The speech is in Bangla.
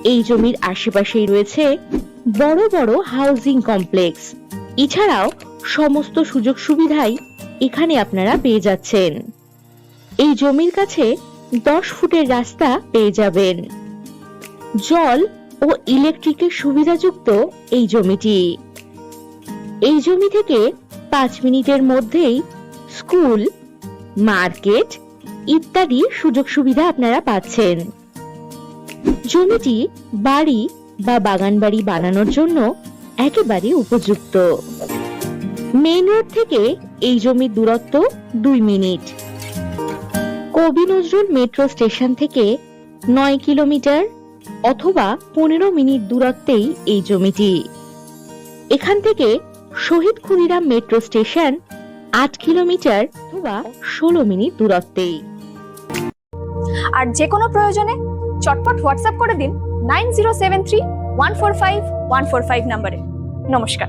এই জমির আশেপাশেই রয়েছে বড় বড় হাউজিং কমপ্লেক্স। এছাড়াও সমস্ত সুযোগ সুবিধাই এখানে আপনারা পেয়ে যাচ্ছেন। এই জমির কাছে 10 ফুটের রাস্তা পেয়ে যাবেন। জল ও ইলেকট্রিকের সুবিধাযুক্ত এই জমিটি। এই জমি থেকে 5 মিনিটের মধ্যেই স্কুল, মার্কেট ইত্যাদি সুযোগ সুবিধা আপনারা পাচ্ছেন। জমিটি বাড়ি বা বাগান বাড়ি বানানোর জন্য একেবারে উপযুক্ত। মেইন রোড থেকে এই জমির দূরত্ব 2 মিনিট। কবি নজরুল মেট্রো স্টেশন থেকে 9 কিলোমিটার অথবা 15 মিনিট দূরত্বেই এই জমিটি। এখান থেকে শহীদ ক্ষুদিরাম মেট্রো স্টেশন 8 কিলোমিটার অথবা 16 মিনিট দূরত্বেই। আর যে কোনো প্রয়োজনে চটপট হোয়াটসঅ্যাপ করে দিন 9073 145 145 নম্বরে। নমস্কার।